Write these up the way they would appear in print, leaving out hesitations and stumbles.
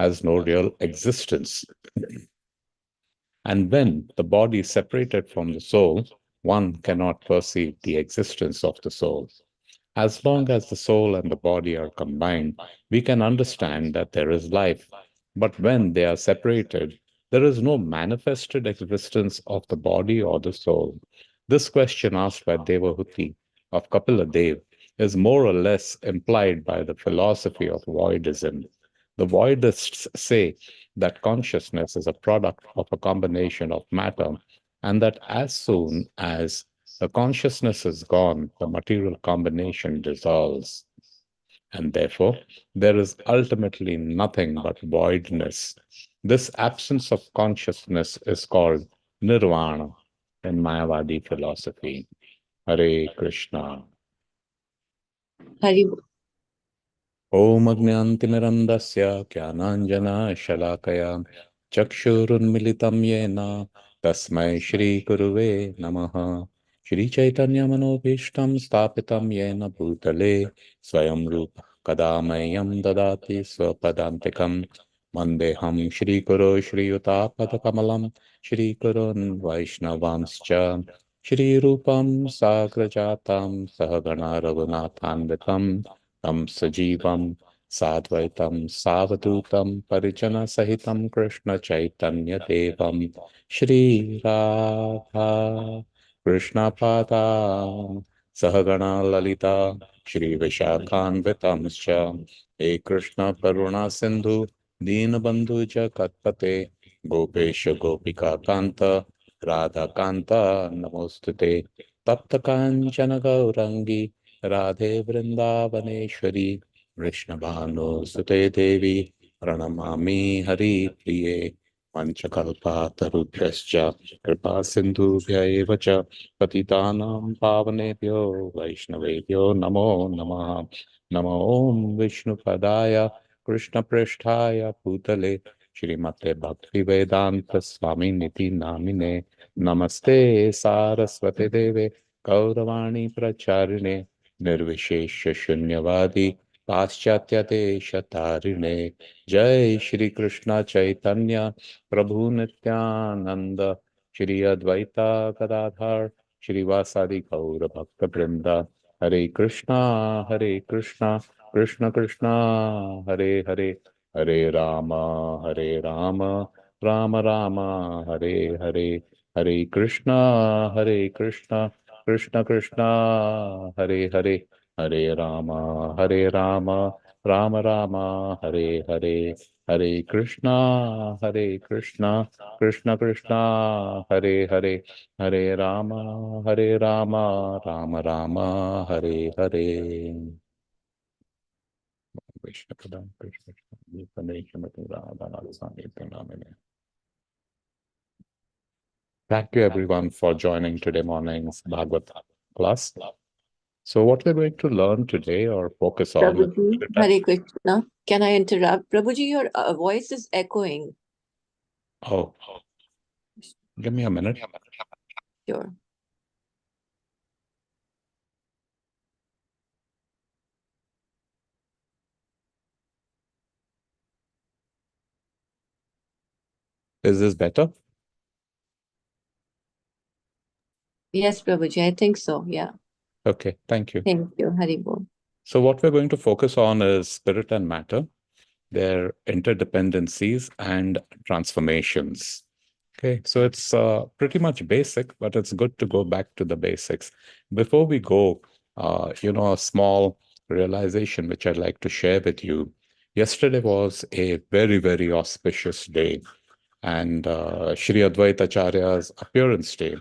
has no real existence. And when the body is separated from the soul, one cannot perceive the existence of the soul. As long as the soul and the body are combined, we can understand that there is life. But when they are separated, there is no manifested existence of the body or the soul. This question asked by Devahuti of Kapila Dev is more or less implied by the philosophy of voidism. The voidists say that consciousness is a product of a combination of matter, and that as soon as the consciousness is gone, the material combination dissolves, and therefore there is ultimately nothing but voidness. This absence of consciousness is called nirvana in Mayavadi philosophy. Hare Krishna. Hari. ॐ अज्ञानतिमिरन्दस्य ज्ञानाञ्जनशलाकया चक्षुरुन्मिलितं येन तस्मै श्रीगुरुवे नमः। श्रीचैतन्यमनोभीष्टं स्थापितं येन भूतले स्वयं रूप कदा मह्यं ददाति स्वपदान्तिकं वन्देऽहं श्रीगुरो श्रीयुतापदकमलं श्रीगुरोन् वैष्णवांश्च श्रीरूपं साग्रजातं सहगणा रघुनाथान्वितं तं सजीवं साद्वैतं सावधूतं परिजनसहितं कृष्णचैतन्यदेवं श्रीराधा कृष्णपादां सहगणा ललिता श्रीविशाखान्वितंश्च हे कृष्णकरुणासिन्धु दीनबन्धु जगत्पते गोपेश गोपिकान्त राधाकान्त नमोऽस्तु ते तप्तकाञ्चन गौरङ्गी राधे वृन्दावनेश्वरी कृष्णभानुसुते देवी प्रणमामि हरिप्रिये पञ्चकल्पातरुभ्यश्च कृपा सिन्धुभ्य एव च पतितानां पावनेभ्यो वैष्णवेभ्यो नमो नमः। नमो ॐ विष्णुपदाय कृष्णपृष्ठाय भूतले श्रीमते भक्तिवेदान्त स्वामिनिति नामिने नमस्ते सारस्वते देवे गौरवाणी प्रचारिणे निर्विशेष शून्यवादी पाश्चात्य देश तारिणे जय श्री कृष्ण चैतन्य प्रभु नित्यानंद श्री अद्वैता गदाधर श्रीवासादि गौर भक्त वृंद हरे Krishna Krishna Krishna Hare Hare Hare Ram Ram Ram Hare Hare Hare Krishna Krishna Krishna Hare Hare Hare Ram Ram Ram Hare Hare Hare Krishna Krishna Krishna Hare Hare Hare Ram Ram Ram Hare Hare विष्णुपदं Krishna Thank you everyone for joining today morning's Bhagavad class. So what we're going to learn today or focus on Prabhuji, Hare Krishna. Can I interrupt? Prabhuji, your voice is echoing. Oh, give me a minute. Sure. Is this better? Yes, Prabhuji, I think so. Yeah. Okay, thank you. Thank you, Haribol. So what we're going to focus on is spirit and matter, their interdependencies and transformations. Okay, so it's pretty much basic, but it's good to go back to the basics. Before we go, a small realization which I'd like to share with you. Yesterday was a very, very auspicious day, and Sri Advaita Acharya's appearance day.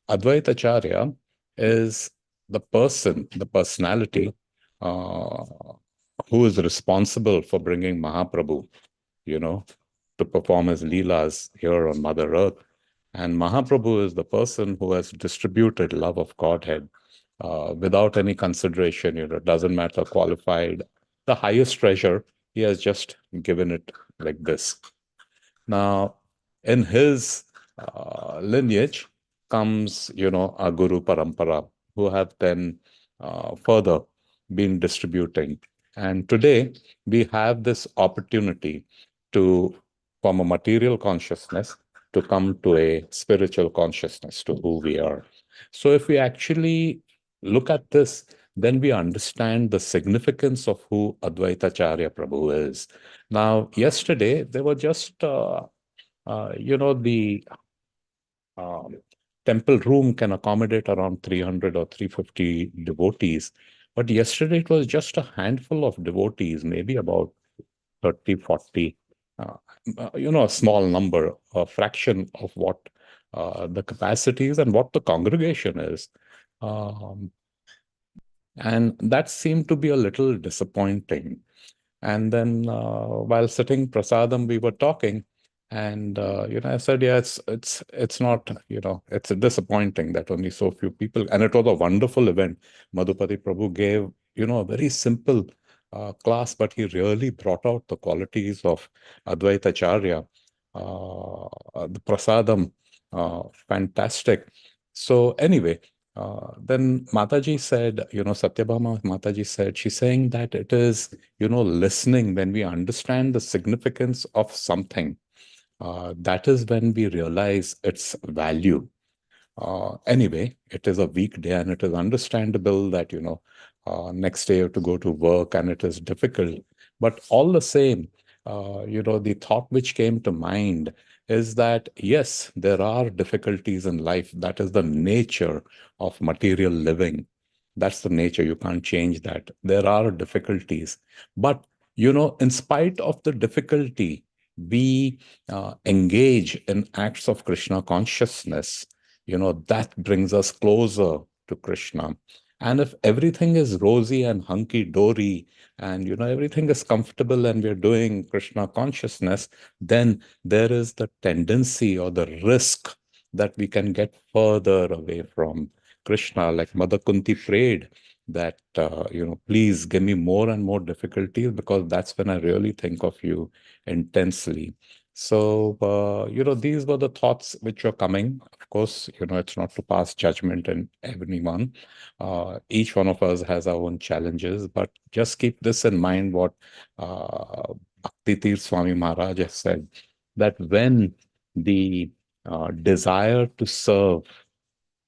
Advaita Acharya is the personality uh, who is responsible for bringing Mahaprabhu, to perform his leelas here on Mother Earth. And Mahaprabhu is the person who has distributed love of Godhead without any consideration. It doesn't matter qualified. The highest treasure, he has just given it like this. Now, in his lineage comes, a Guru Parampara, who have then further been distributing. And today, we have this opportunity from a material consciousness to come to a spiritual consciousness to who we are. So if we actually look at this, then we understand the significance of who Advaitacharya Prabhu is. Now, yesterday, there were just, the um, temple room can accommodate around 300 or 350 devotees. But yesterday, it was just a handful of devotees, maybe about 30, 40, a small number, a fraction of what the capacity is and what the congregation is. Um, and that seemed to be a little disappointing. And then while sitting prasadam, we were talking, and I said, yeah, it's not, it's disappointing that only so few people. And it was a wonderful event. Madhupati Prabhu gave, a very simple class, but he really brought out the qualities of Advaita Acharya. The prasadam, fantastic. So anyway. Then Mataji said, Satyabhama Mataji said, she's saying that it is, listening, when we understand the significance of something, that is when we realize its value. Anyway, it is a weekday and it is understandable that, next day you have to go to work and it is difficult. But all the same, the thought which came to mind is that, yes, there are difficulties in life. That is the nature of material living. That's the nature. You can't change that. There are difficulties. But, in spite of the difficulty, we engage in acts of Krishna consciousness, that brings us closer to Krishna. And if everything is rosy and hunky-dory and, everything is comfortable and we're doing Krishna consciousness, then there is the tendency or the risk that we can get further away from Krishna. Like Mother Kunti prayed that, please give me more and more difficulties because that's when I really think of you intensely. So, these were the thoughts which were coming. Of course, it's not to pass judgment on everyone. Each one of us has our own challenges, but just keep this in mind what Bhakti Tirth Swami Maharaj has said, that when the desire to serve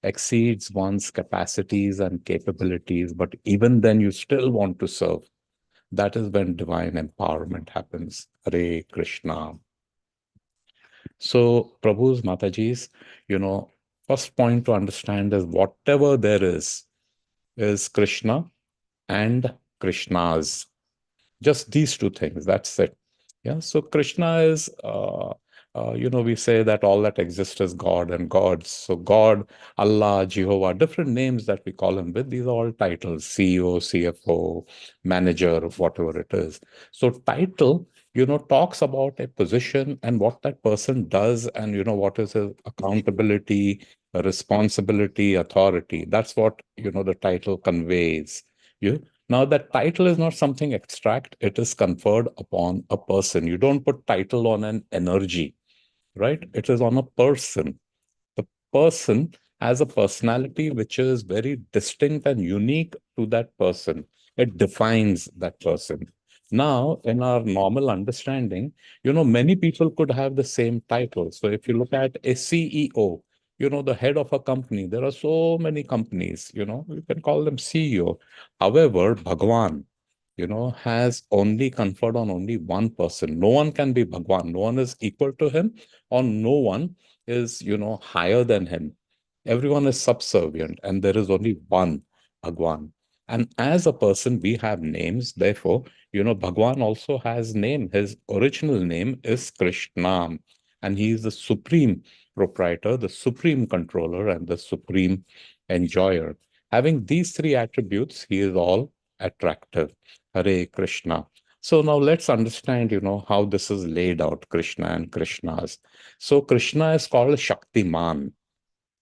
exceeds one's capacities and capabilities, but even then you still want to serve, that is when divine empowerment happens. Hare Krishna. So, Prabhu's, Mataji's, first point to understand is whatever there is Krishna and Krishna's. Just these two things, that's it. Yeah, so Krishna is, we say that all that exists is God and gods. So God, Allah, Jehovah, different names that we call him with, these are all titles, CEO, CFO, manager, whatever it is. So title, talks about a position and what that person does and, what is his accountability, responsibility, authority. That's what, the title conveys. Now, that title is not something abstract. It is conferred upon a person. You don't put title on an energy, right? It is on a person. The person has a personality which is very distinct and unique to that person. It defines that person. Now, in our normal understanding, many people could have the same title. So if you look at a CEO, the head of a company, there are so many companies, you can call them CEO. However, Bhagwan, has only conferred on only one person. No one can be Bhagwan. No one is equal to him, or no one is, higher than him. Everyone is subservient, and there is only one Bhagwan. And as a person, we have names. Therefore, Bhagwan also has name. His original name is Krishna, and he is the supreme proprietor, the supreme controller, and the supreme enjoyer. Having these three attributes, he is all attractive. Hare Krishna. So now let's understand, how this is laid out, Krishna and Krishnas. So Krishna is called Shaktiman,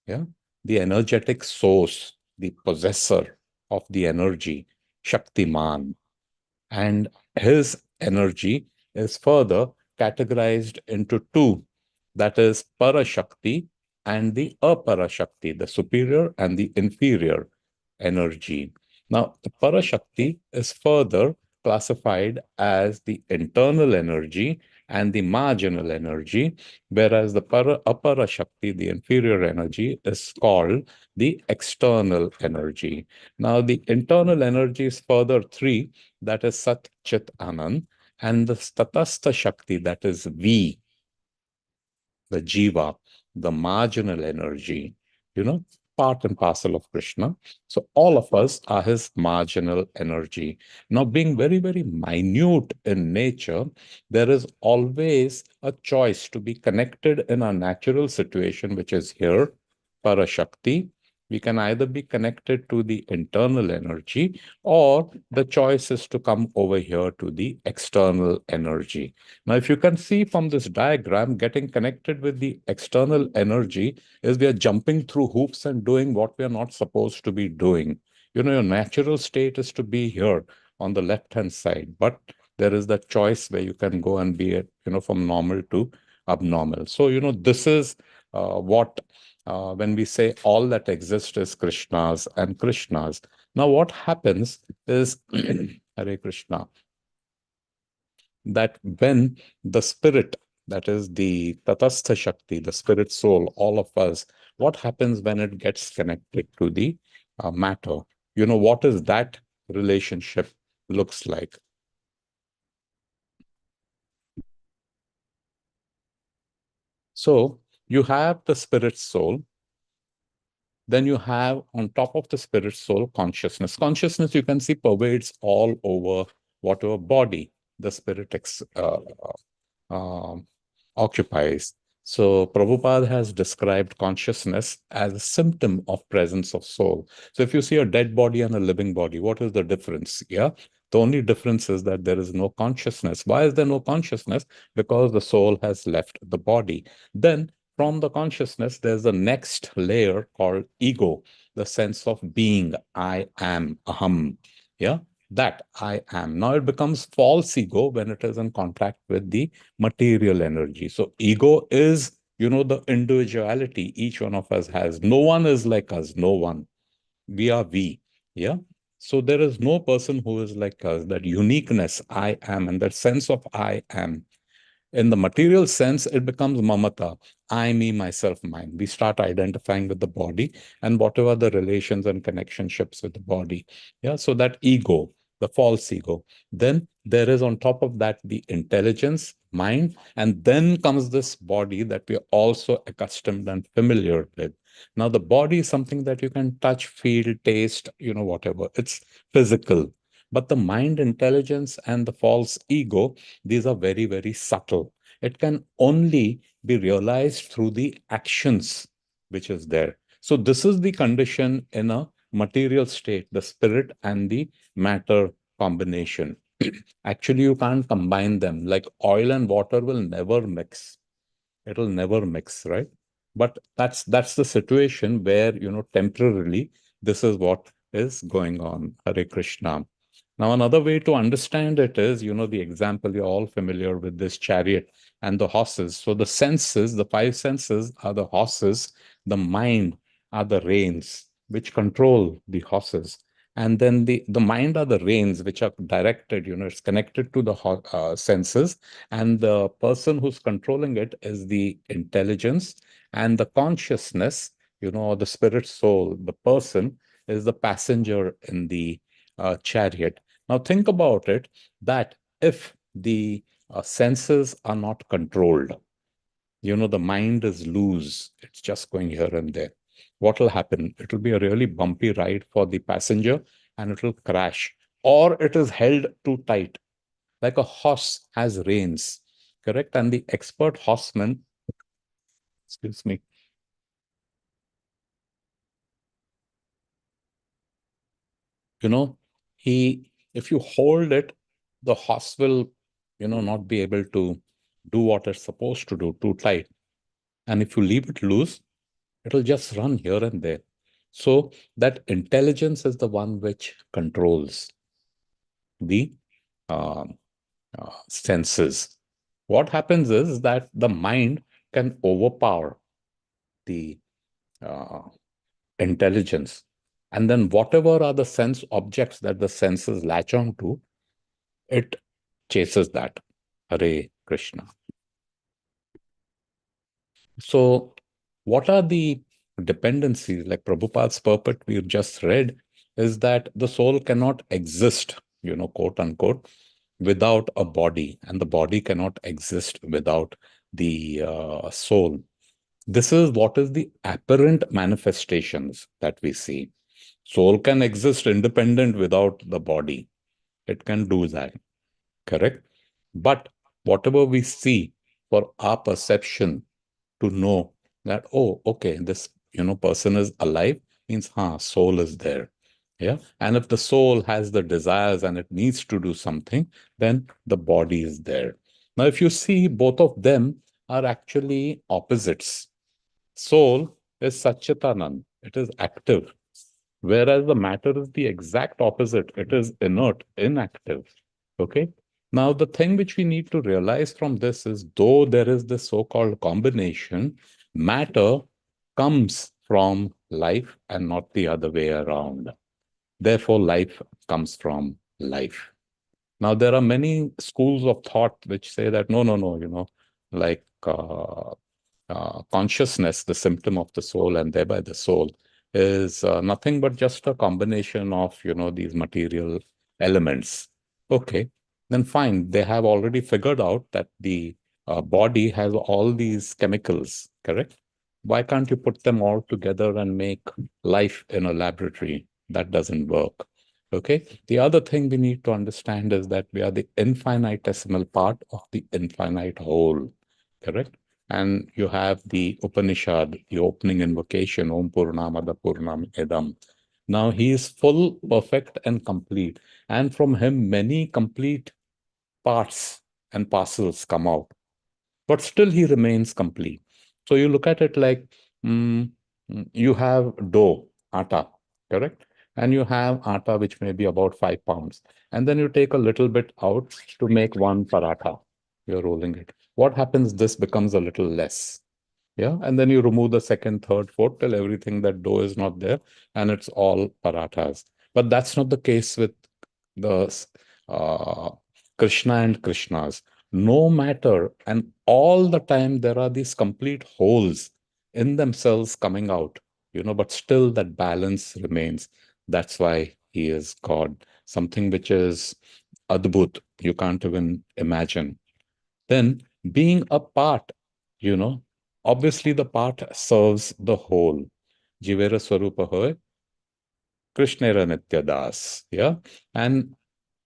yeah, the energetic source, the possessor of the energy, Shaktiman. And his energy is further categorized into two, that is Parashakti and the Aparashakti, the superior and the inferior energy. Now, the Parashakti is further classified as the internal energy and the marginal energy, whereas the apara Shakti, the inferior energy, is called the external energy. Now, the internal energy is further three, that is Sat, Chit, Anand, and the Tatastha Shakti, that is V, the jiva, the marginal energy, part and parcel of Krishna. So all of us are his marginal energy. Now, being very, very minute in nature, there is always a choice to be connected in a natural situation, which is here, Parashakti. We can either be connected to the internal energy, or the choice is to come over here to the external energy. Now, if you can see from this diagram, getting connected with the external energy is we are jumping through hoops and doing what we are not supposed to be doing. Your natural state is to be here on the left-hand side, but there is that choice where you can go and be, from normal to abnormal. So, this is what, when we say all that exists is Krishna's and Krishna's. Now, what happens is, Hare Krishna, that when the spirit, that is the Tatastha Shakti, the spirit soul, all of us, what happens when it gets connected to the matter? What is that relationship looks like? So you have the spirit soul, then you have on top of the spirit soul consciousness. Consciousness, you can see, pervades all over whatever body the spirit um, occupies. So Prabhupada has described consciousness as a symptom of presence of soul. So if you see a dead body and a living body, what is the difference? Yeah. The only difference is that there is no consciousness. Why is there no consciousness? Because the soul has left the body. Then from the consciousness, there's the next layer called ego, the sense of being, I am, aham. Yeah, that I am. Now it becomes false ego when it is in contact with the material energy. So ego is, the individuality each one of us has. No one is like us. No one. We are we. Yeah. So there is no person who is like us. That uniqueness, I am, and that sense of I am. In the material sense, it becomes mamata. I, me, myself, mine. We start identifying with the body and whatever the relations and connectionships with the body. Yeah. So that ego, the false ego. Then there is on top of that the intelligence, mind, and then comes this body that we are also accustomed and familiar with. Now, the body is something that you can touch, feel, taste, whatever. It's physical. But the mind, intelligence, and the false ego, these are very, very subtle. It can only be realized through the actions which is there. So this is the condition in a material state, the spirit and the matter combination. Actually, you can't combine them. Like oil and water will never mix. It'll never mix, right? But that's the situation where, temporarily, this is what is going on. Hare Krishna. Now, another way to understand it is, the example, you're all familiar with this chariot and the horses. So the senses, the five senses are the horses, the mind are the reins which control the horses. And then the mind are the reins which are directed, it's connected to the senses. And the person who's controlling it is the intelligence, and the consciousness, the spirit soul, the person is the passenger in the chariot. Now, think about it, that if the senses are not controlled, the mind is loose, it's just going here and there. What will happen? It will be a really bumpy ride for the passenger and it will crash, or it is held too tight, like a horse has reins, correct? And the expert horseman, excuse me, he, if you hold it, the horse will, not be able to do what it's supposed to do, too tight. And if you leave it loose, it'll just run here and there. So that intelligence is the one which controls the um, senses. What happens is that the mind can overpower the uh, intelligence. And then whatever are the sense objects that the senses latch on to, it chases that. Hare Krishna. So, what are the dependencies? Like Prabhupada's purport we've just read is that the soul cannot exist, quote unquote, without a body, and the body cannot exist without the soul. This is what is the apparent manifestations that we see. Soul can exist independent without the body. It can do that, correct? But whatever we see for our perception to know that, oh, okay, this, person is alive means, soul is there. Yeah. And if the soul has the desires and it needs to do something, then the body is there. Now, if you see, both of them are actually opposites. Soul is Satchitanand, it is active, whereas the matter is the exact opposite. It is inert, inactive. Okay. Now, the thing which we need to realize from this is, though there is this so-called combination, matter comes from life and not the other way around. Therefore, life comes from life. Now, there are many schools of thought which say that no, no, no, like consciousness, the symptom of the soul, and thereby the soul, is nothing but just a combination of, these material elements. Okay, then fine. They have already figured out that the body has all these chemicals, correct? Why can't you put them all together and make life in a laboratory? That doesn't work. Okay. The other thing we need to understand is that we are the infinitesimal part of the infinite whole, correct? And you have the Upanishad, the opening invocation, Om Purnamada Purnam Idam. Now he is full, perfect, and complete. And from him, many complete parts and parcels come out, but still he remains complete. So you look at it like you have dough, atta, correct? And you have atta which may be about 5 pounds. And then you take a little bit out to make one paratha. You're rolling it. What happens? This becomes a little less. Yeah. And then you remove the second, third, fourth till everything that dough is not there and it's all parathas. But that's not the case with the uh, Krishna and Krishnas. No matter, and all the time there are these complete holes in themselves coming out, but still that balance remains. That's why he is God, something which is adbhut, you can't even imagine. Then being a part, you know, obviously the part serves the whole. Jivera Swarupa Hoy, Krishnera Nitya Das. Yeah. And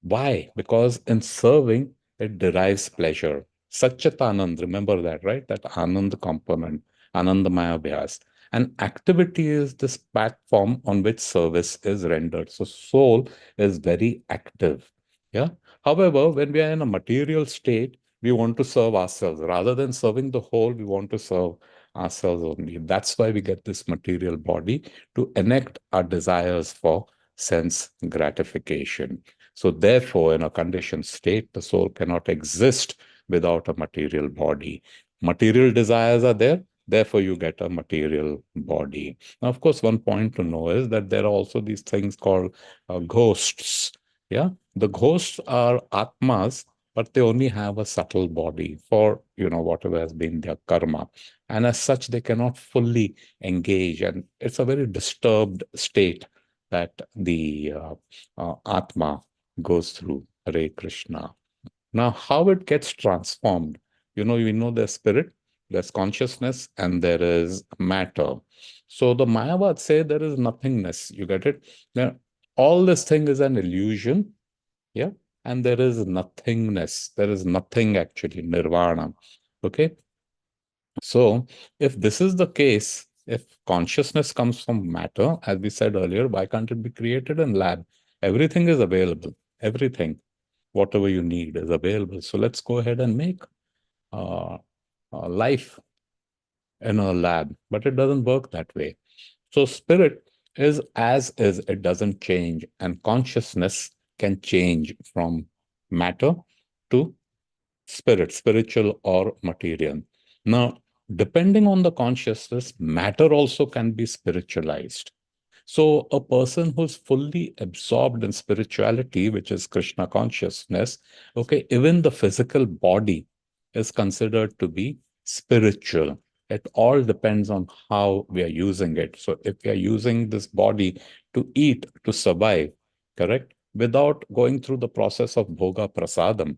why? Because in serving, it derives pleasure. Satchitanand, remember that, right? That Anand component, Anandamaya Abhyas. And activity is this platform on which service is rendered. So soul is very active. Yeah. However, when we are in a material state, we want to serve ourselves. Rather than serving the whole, we want to serve ourselves only. That's why we get this material body to enact our desires for sense gratification. So therefore, in a conditioned state, the soul cannot exist without a material body. Material desires are there, therefore you get a material body. Now, of course, one point to know is that there are also these things called ghosts. Yeah, the ghosts are atmas, but they only have a subtle body for, whatever has been their karma. And as such, they cannot fully engage. And it's a very disturbed state that the Atma goes through. Hare Krishna. Now, how it gets transformed? We know there's spirit, there's consciousness, and there is matter. So the Mayavad say there is nothingness. You get it? Now, all this thing is an illusion. Yeah. And there is nothingness. There is nothing actually, nirvana. Okay. So, if this is the case, if consciousness comes from matter, as we said earlier, why can't it be created in lab? Everything is available. Everything, whatever you need is available. So let's go ahead and make uh, life in a lab, but it doesn't work that way. So spirit is as is, it doesn't change, and consciousness can change from matter to spirit, spiritual or material. Now, depending on the consciousness, matter also can be spiritualized. So a person who's fully absorbed in spirituality, which is Krishna consciousness, okay, even the physical body is considered to be spiritual. It all depends on how we are using it. So if we are using this body to eat, to survive, correct, without going through the process of bhoga prasadam,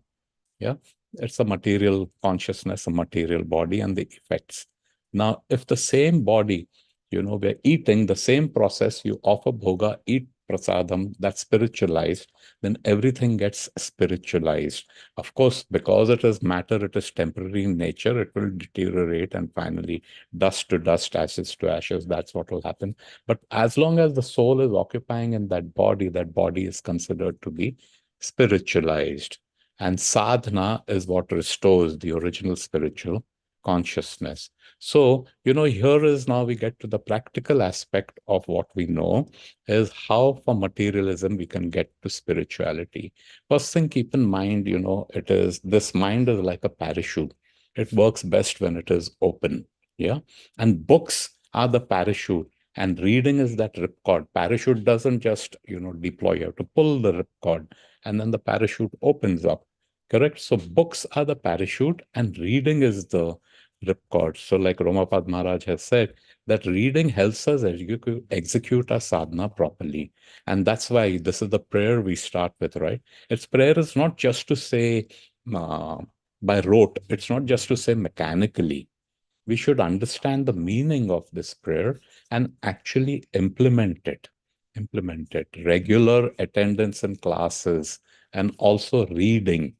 yeah, it's a material consciousness, a material body, and the effects. Now, if the same body, we're eating the same process, you offer bhoga, eat prasadam, that's spiritualized, then everything gets spiritualized. Of course, because it is matter, it is temporary in nature, it will deteriorate and finally dust to dust, ashes to ashes. That's what will happen. But as long as the soul is occupying in that body is considered to be spiritualized. And sadhana is what restores the original spiritual consciousness. So, here is now we get to the practical aspect of what we know is how from materialism we can get to spirituality. First thing, keep in mind, this mind is like a parachute. It works best when it is open. Yeah. And books are the parachute. And reading is that ripcord. Parachute doesn't just, deploy. You have to pull the ripcord and then the parachute opens up. Correct? So books are the parachute and reading is the ripcord. So like Romapad Maharaj has said, that reading helps us execute our sadhana properly. And that's why this is the prayer we start with, right? Prayer is not just to say by rote. It's not just to say mechanically. We should understand the meaning of this prayer and actually implement it. Regular attendance in classes and also reading,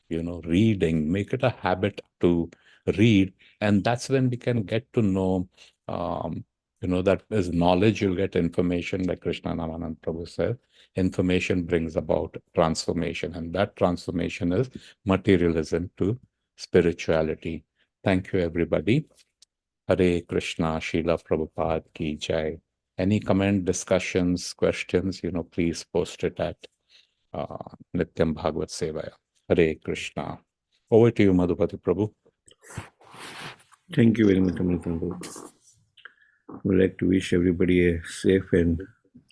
make it a habit to read. And that's when we can get to know, that is knowledge, you'll get information, like Krishna Namanand Prabhu said, information brings about transformation. And that transformation is materialism to spirituality. Thank you, everybody. Hare Krishna, Srila Prabhupada ki jai. Any comment, discussions, questions, please post it at Nityam Bhagavad Sevaya. Hare Krishna. Over to you, Madhupati Prabhu. Thank you very much, Amritanbu. We'd like to wish everybody a safe and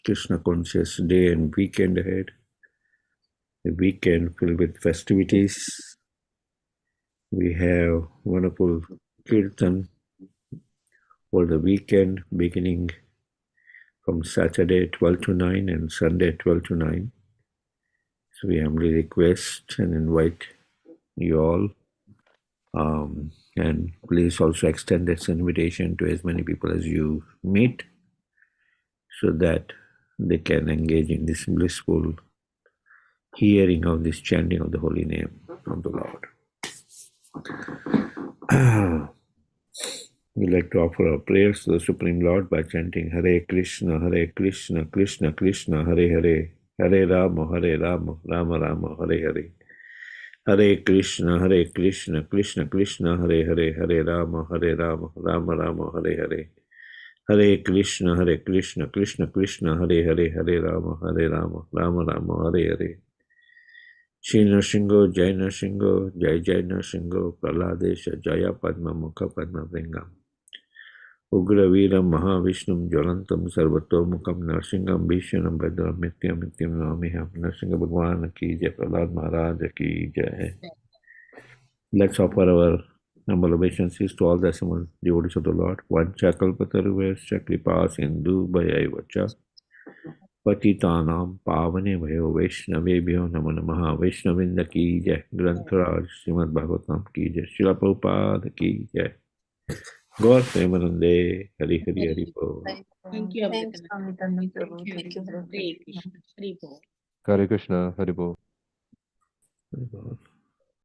Krishna conscious day and weekend ahead. A weekend filled with festivities. We have wonderful kirtan for the weekend beginning from Saturday 12 to 9 and Sunday 12 to 9. So we humbly request and invite you all. And please also extend this invitation to as many people as you meet so that they can engage in this blissful hearing of this chanting of the holy name of the Lord. We'd like to offer our prayers to the Supreme Lord by chanting Hare Krishna, Krishna Krishna, Hare Hare, Hare Rama, Rama Rama, Hare Hare. Hare Krishna, Krishna Krishna, Hare Hare, Hare Rama, Rama Rama, Hare Hare. Hare Krishna, Krishna Krishna, Hare Hare, Hare Rama, Rama Rama, Hare Hare. Shri Nrsimha, Jai Nrsimha, Jai Nrsimha, Praladesha, Jaya Padma Mukha Padma Vringam. Ugra Veeram Mahavishnu Jwalantam Sarvatomukam Nrsimham Bhishmanam Bhadram Mityam Namiham. Nrsimha Bhagwan ki jai, Prahlad Maharaj ki jai. Let's offer our humble obeisances to all the assembled devotees of the Lord. Vancha kalpataruvescha kripa sindhu bhayaivacha patitanam pavane bhayo vaishnavebhyo namo namaha. Vaishnavinda ki jai. Grantaraj Srimad Bhagavatam ki jai. Srila Prabhupada ki jai. Gaur Premanande, Hari Hari Hari Bo. Thank you, Thanks, Amritanand Prabhu. Thank you, Hare Krishna. Hare Krishna. Hare Krishna, Hare Bo.